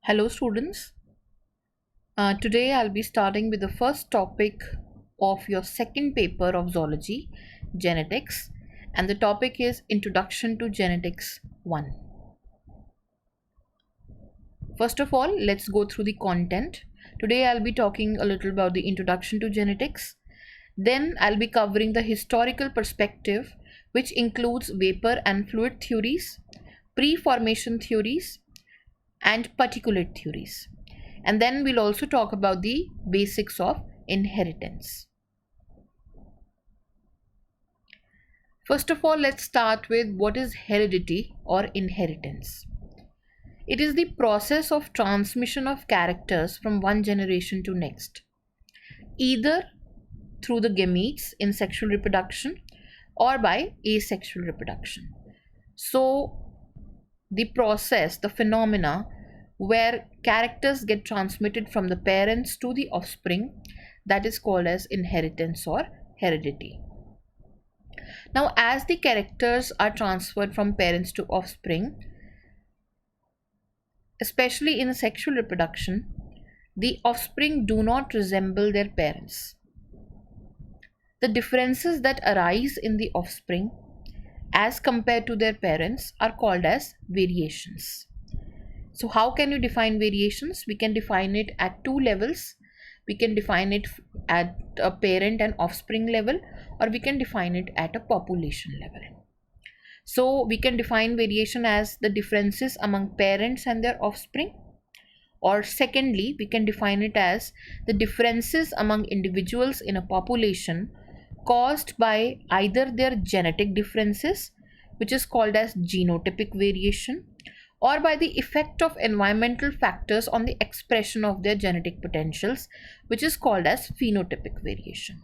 Hello students. Today I'll be starting with the first topic of your second paper of zoology, genetics, and the topic is Introduction to Genetics 1. First of all, let's go through the content. Today I'll be talking a little about the introduction to genetics. Then I'll be covering the historical perspective, which includes vapor and fluid theories, pre-formation theories, and particulate theories. And then we'll also talk about the basics of inheritance. First of all, let's start with what is heredity or inheritance. It is the process of transmission of characters from one generation to next, either through the gametes in sexual reproduction or by asexual reproduction. So the process, the phenomena where characters get transmitted from the parents to the offspring, that is called as inheritance or heredity. Now, as the characters are transferred from parents to offspring, especially in sexual reproduction, the offspring do not resemble their parents. The differences that arise in the offspring as compared to their parents are called as variations. So how can you define variations? We can define it at two levels. We can define it at a parent and offspring level, or we can define it at a population level. So we can define variation as the differences among parents and their offspring, or secondly, we can define it as the differences among individuals in a population caused by either their genetic differences, which is called as genotypic variation, or by the effect of environmental factors on the expression of their genetic potentials, which is called as phenotypic variation.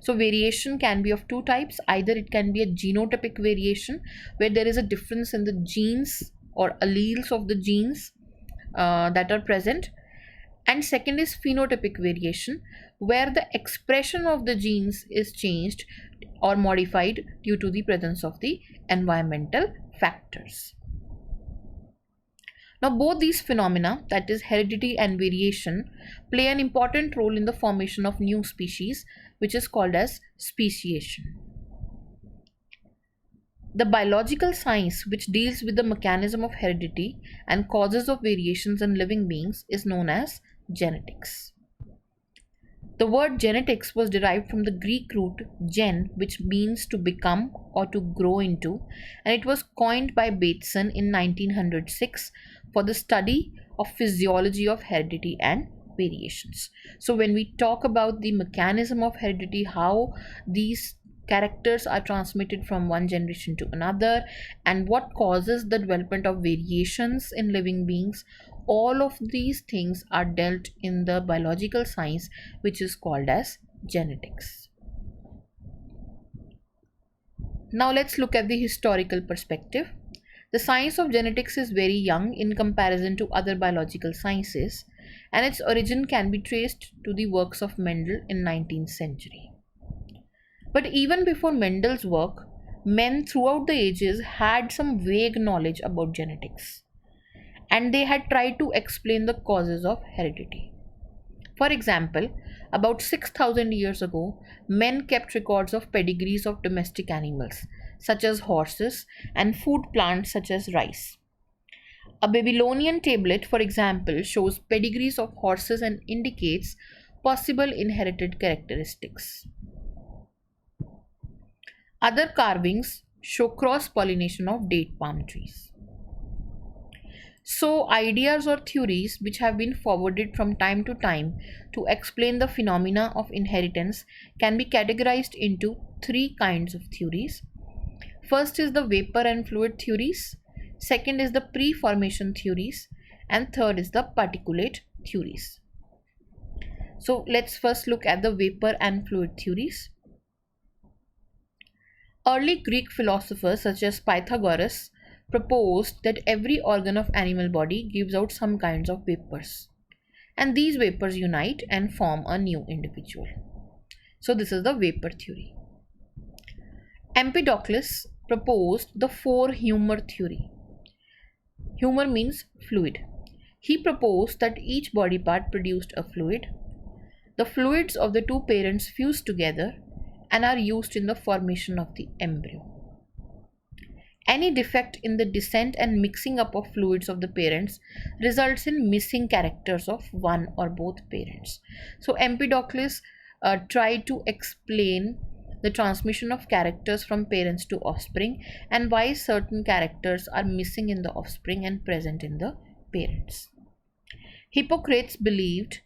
So variation can be of two types. Either it can be a genotypic variation, where there is a difference in the genes or alleles of the genes that are present, and second is phenotypic variation, where the expression of the genes is changed or modified due to the presence of the environmental factors. Now, both these phenomena, that is heredity and variation, play an important role in the formation of new species, which is called as speciation. The biological science which deals with the mechanism of heredity and causes of variations in living beings is known as genetics. The word genetics was derived from the Greek root gen, which means to become or to grow into, and it was coined by Bateson in 1906 for the study of physiology of heredity and variations. So when we talk about the mechanism of heredity, how these characters are transmitted from one generation to another, and what causes the development of variations in living beings, all of these things are dealt in the biological science, which is called as genetics. Now let's look at the historical perspective. The science of genetics is very young in comparison to other biological sciences, and its origin can be traced to the works of Mendel in 19th century. But even before Mendel's work, men throughout the ages had some vague knowledge about genetics, and they had tried to explain the causes of heredity. For example, about 6,000 years ago, men kept records of pedigrees of domestic animals, such as horses, and food plants such as rice. A Babylonian tablet, for example, shows pedigrees of horses and indicates possible inherited characteristics. Other carvings show cross-pollination of date palm trees. So, ideas or theories which have been forwarded from time to time to explain the phenomena of inheritance can be categorized into three kinds of theories. First is the vapor and fluid theories, second is the pre-formation theories, and third is the particulate theories. So, let's first look at the vapor and fluid theories. Early Greek philosophers such as Pythagoras proposed that every organ of animal body gives out some kinds of vapors, and these vapors unite and form a new individual. So this is the vapor theory. Empedocles proposed the four humor theory. Humor means fluid. He proposed that each body part produced a fluid. The fluids of the two parents fuse together and are used in the formation of the embryo. Any defect in the descent and mixing up of fluids of the parents results in missing characters of one or both parents. So Empedocles tried to explain the transmission of characters from parents to offspring and why certain characters are missing in the offspring and present in the parents. Hippocrates believed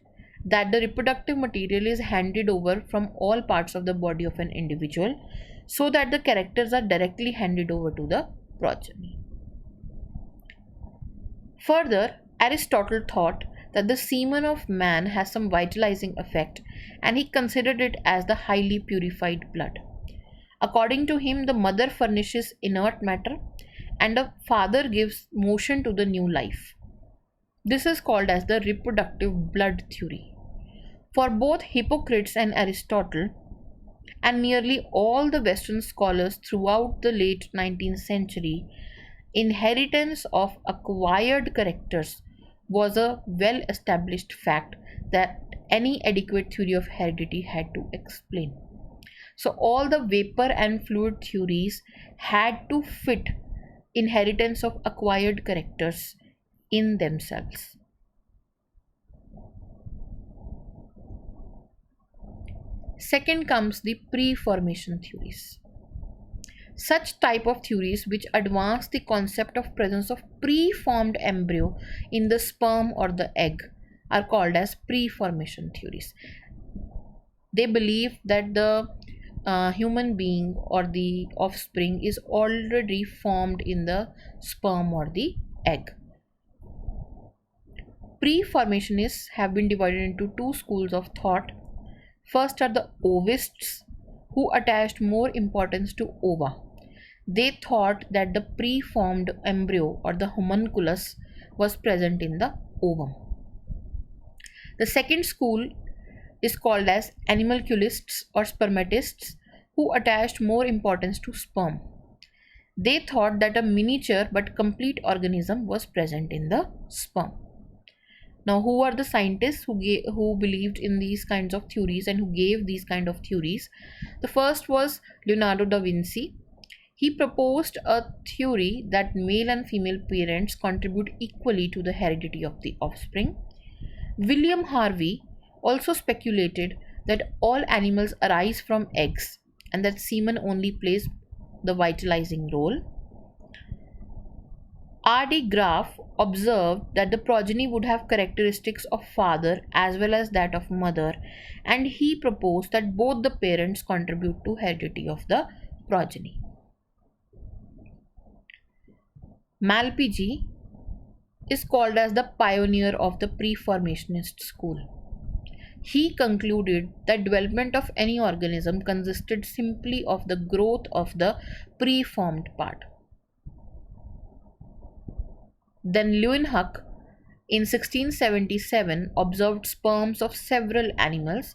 that the reproductive material is handed over from all parts of the body of an individual so that the characters are directly handed over to the progeny. Further, Aristotle thought that the semen of man has some vitalizing effect and he considered it as the highly purified blood. According to him, the mother furnishes inert matter and the father gives motion to the new life. This is called as the reproductive blood theory. For both Hippocrates and Aristotle, and nearly all the Western scholars throughout the late 19th century, inheritance of acquired characters was a well established fact that any adequate theory of heredity had to explain. So, all the vapor and fluid theories had to fit inheritance of acquired characters in themselves. Second comes the pre-formation theories. Such type of theories which advance the concept of presence of pre-formed embryo in the sperm or the egg are called as pre-formation theories. They believe that the human being or the offspring is already formed in the sperm or the egg. Pre-formationists have been divided into two schools of thought. First are the ovists, who attached more importance to ova. They thought that the pre-formed embryo or the homunculus was present in the ovum. The second school is called as animalculists or spermatists, who attached more importance to sperm. They thought that a miniature but complete organism was present in the sperm. Now, who are the scientists who believed in these kinds of theories and who gave these kind of theories? The first was Leonardo da Vinci. He proposed a theory that male and female parents contribute equally to the heredity of the offspring. William Harvey also speculated that all animals arise from eggs and that semen only plays the vitalizing role. R.D. Graff observed that the progeny would have characteristics of father as well as that of mother, and he proposed that both the parents contribute to heredity of the progeny. Malpighi is called as the pioneer of the pre-formationist school. He concluded that development of any organism consisted simply of the growth of the pre-formed part. Then Leeuwenhoek in 1677 observed sperms of several animals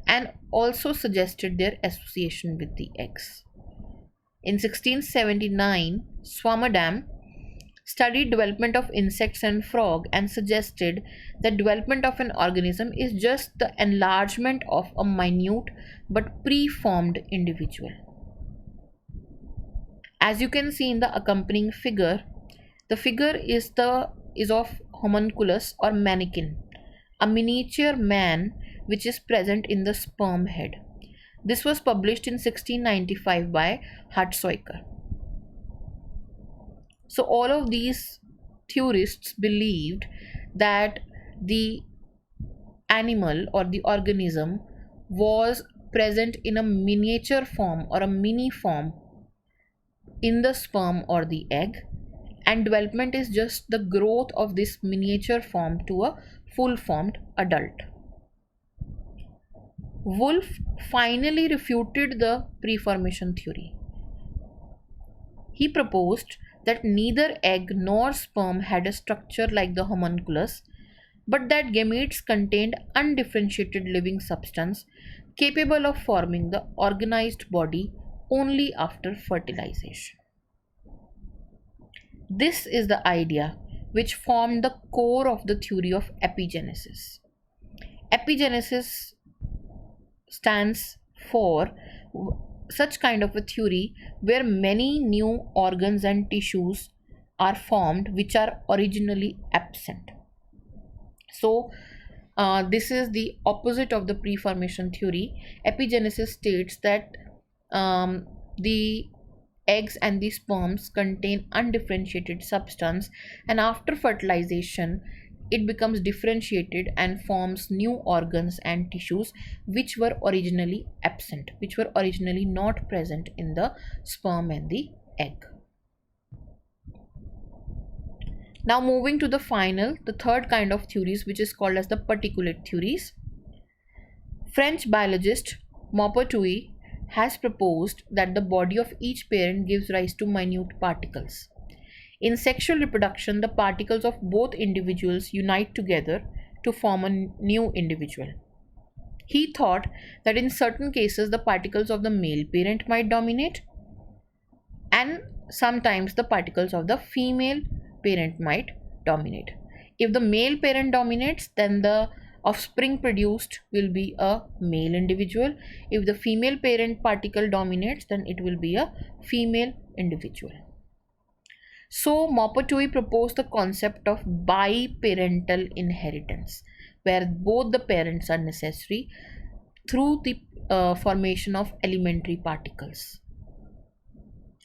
and also suggested their association with the eggs. In 1679, Swammerdam studied development of insects and frog and suggested that development of an organism is just the enlargement of a minute but preformed individual. As you can see in the accompanying figure, the figure is of homunculus or mannequin, a miniature man which is present in the sperm head. This was published in 1695 by Hartsoeker. So all of these theorists believed that the animal or the organism was present in a miniature form or a mini form in the sperm or the egg, and development is just the growth of this miniature form to a full formed adult. Wolff finally refuted the preformation theory. He proposed that neither egg nor sperm had a structure like the homunculus, but that gametes contained undifferentiated living substance capable of forming the organized body only after fertilization. This is the idea which formed the core of the theory of epigenesis. Epigenesis stands for such kind of a theory where many new organs and tissues are formed which are originally absent. So, this is the opposite of the preformation theory. Epigenesis states that the eggs and the sperms contain undifferentiated substance, and after fertilization it becomes differentiated and forms new organs and tissues which were originally absent, which were originally not present in the sperm and the egg. Now moving to the third kind of theories, which is called as the particulate theories. French biologist Maupertuis has proposed that the body of each parent gives rise to minute particles. In sexual reproduction, the particles of both individuals unite together to form a new individual. He thought that in certain cases the particles of the male parent might dominate, and sometimes the particles of the female parent might dominate. If the male parent dominates, then the offspring produced will be a male individual. If the female parent particle dominates, then it will be a female individual. So Maupertuis proposed the concept of biparental inheritance, where both the parents are necessary through the formation of elementary particles.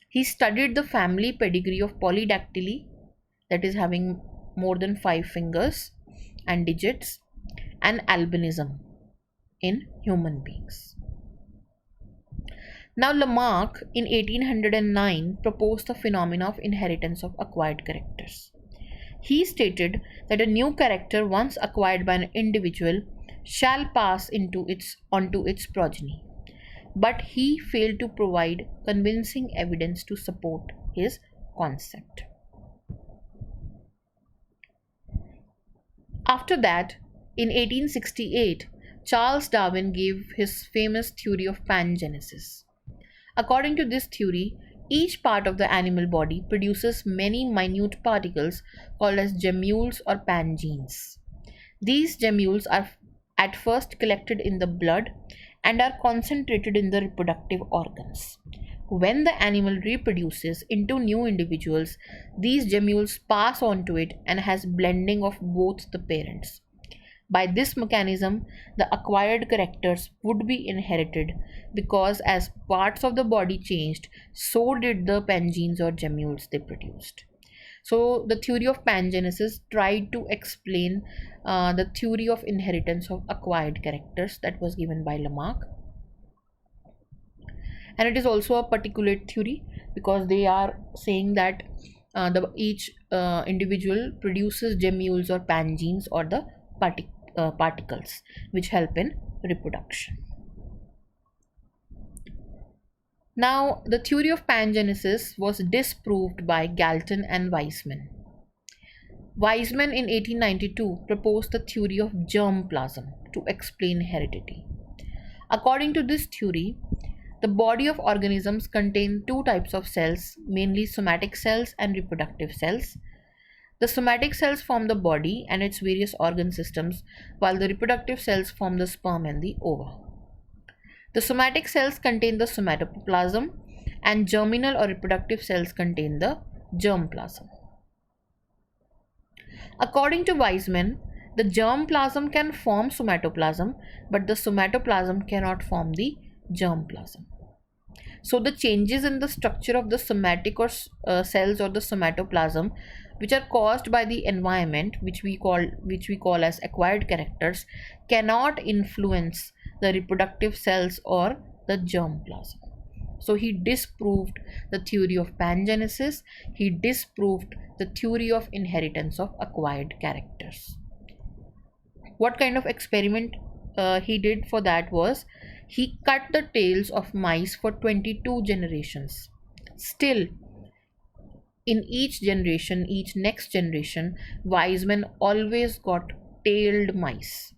He studied the family pedigree of polydactyly, that is having more than 5 fingers and digits, and albinism in human beings. Now Lamarck in 1809 proposed the phenomena of inheritance of acquired characters. He stated that a new character once acquired by an individual shall pass onto its progeny, but he failed to provide convincing evidence to support his concept. After that, in 1868, Charles Darwin gave his famous theory of pangenesis. According to this theory, each part of the animal body produces many minute particles called as gemmules or pangenes. These gemmules are at first collected in the blood and are concentrated in the reproductive organs. When the animal reproduces into new individuals, these gemmules pass on to it and has blending of both the parents. By this mechanism, the acquired characters would be inherited because as parts of the body changed, so did the pangenes or gemmules they produced. So the theory of pangenesis tried to explain the theory of inheritance of acquired characters that was given by Lamarck. And it is also a particulate theory because they are saying that each individual produces gemmules or pangenes or the particles which help in reproduction. Now, the theory of pangenesis was disproved by Galton and Weismann. Weismann in 1892 proposed the theory of germplasm to explain heredity. According to this theory, the body of organisms contain two types of cells, mainly somatic cells and reproductive cells. The somatic cells form the body and its various organ systems, while the reproductive cells form the sperm and the ova. The somatic cells contain the somatoplasm, and germinal or reproductive cells contain the germplasm. According to Weismann, the germplasm can form somatoplasm, but the somatoplasm cannot form the germplasm. So the changes in the structure of the somatic or cells or the somatoplasm, which are caused by the environment, which we call as acquired characters, cannot influence the reproductive cells or the germplasm. So he disproved the theory of pangenesis. He disproved the theory of inheritance of acquired characters. What kind of experiment he did for that was, he cut the tails of mice for 22 generations. Still, in each generation, each next generation, Weismann always got tailed mice.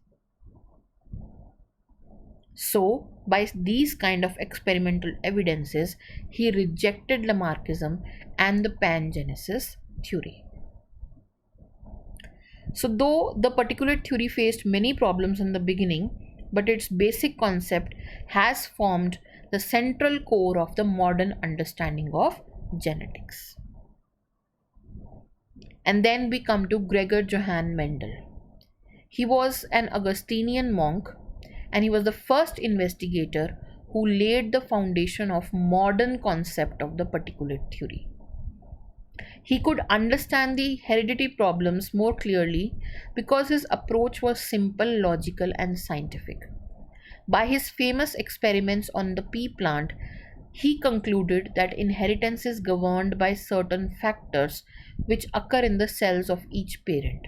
So, by these kind of experimental evidences, he rejected Lamarckism and the pangenesis theory. So, though the particulate theory faced many problems in the beginning, but its basic concept has formed the central core of the modern understanding of genetics. And then we come to Gregor Johann Mendel. He was an Augustinian monk, and he was the first investigator who laid the foundation of modern concept of the particulate theory. He could understand the heredity problems more clearly because his approach was simple, logical, and scientific. By his famous experiments on the pea plant, he concluded that inheritance is governed by certain factors which occur in the cells of each parent.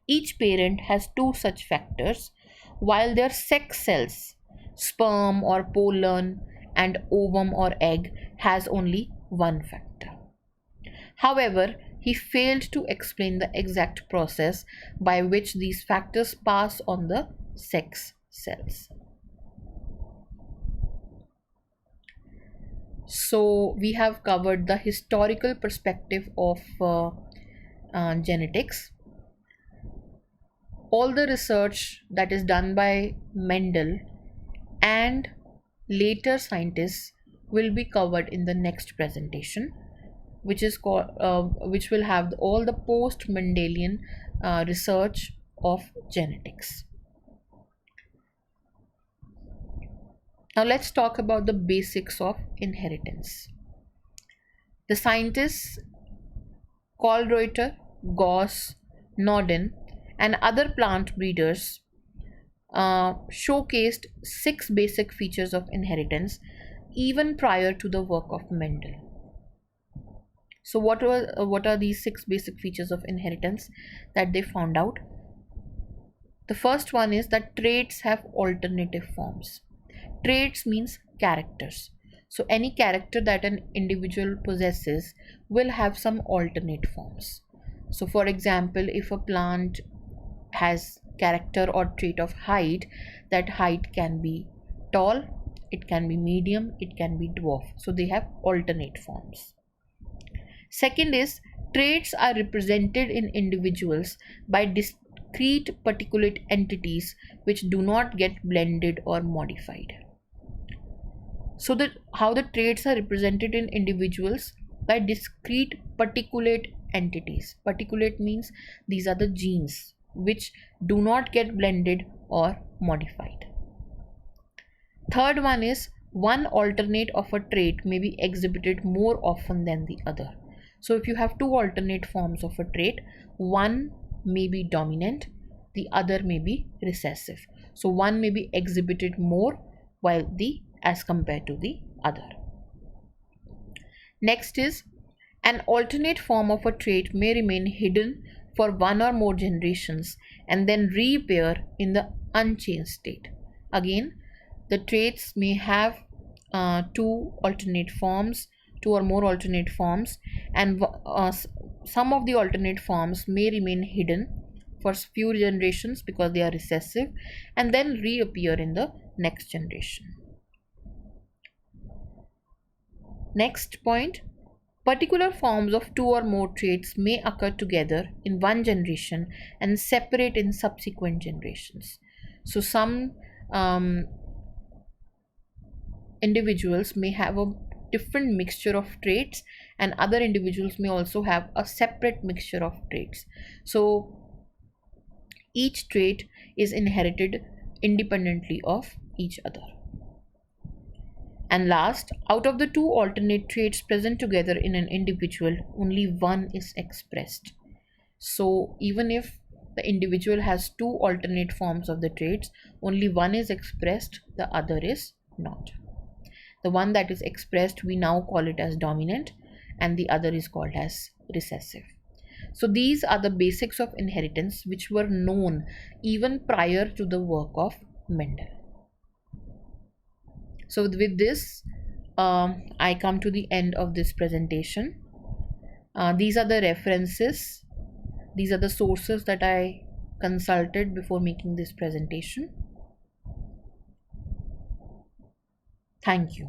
Each parent has two such factors, while their sex cells, sperm or pollen, and ovum or egg, has only one factor. However, he failed to explain the exact process by which these factors pass on the sex cells. So, we have covered the historical perspective of genetics. All the research that is done by Mendel and later scientists will be covered in the next presentation, which is called which will have all the post Mendelian research of genetics. Now let's talk about the basics of inheritance. The scientists Kallreuter, Gauss, Norden, and other plant breeders showcased 6 basic features of inheritance even prior to the work of Mendel. So what are these 6 basic features of inheritance that they found out? The first one is that traits have alternative forms. Traits means characters. So any character that an individual possesses will have some alternate forms. So for example, if a plant has character or trait of height, that height can be tall, it can be medium, it can be dwarf. So they have alternate forms. Second is traits are represented in individuals by discrete particulate entities which do not get blended or modified. So that how the traits are represented in individuals by discrete particulate entities. Particulate means these are the genes which do not get blended or modified. Third one is one alternate of a trait may be exhibited more often than the other. So if you have two alternate forms of a trait, one may be dominant, the other may be recessive. So one may be exhibited more while the as compared to the other. Next is an alternate form of a trait may remain hidden for one or more generations and then reappear in the unchanged state. Again, the traits may have two or more alternate forms, and some of the alternate forms may remain hidden for few generations because they are recessive and then reappear in the next generation. Next point, particular forms of two or more traits may occur together in one generation and separate in subsequent generations. So some individuals may have a different mixture of traits and other individuals may also have a separate mixture of traits. So each trait is inherited independently of each other. And last, out of the two alternate traits present together in an individual, only one is expressed. So even if the individual has two alternate forms of the traits, only one is expressed, the other is not. The one that is expressed, we now call it as dominant, and the other is called as recessive. So these are the basics of inheritance which were known even prior to the work of Mendel. So with this, I come to the end of this presentation. These are the references. These are the sources that I consulted before making this presentation. Thank you.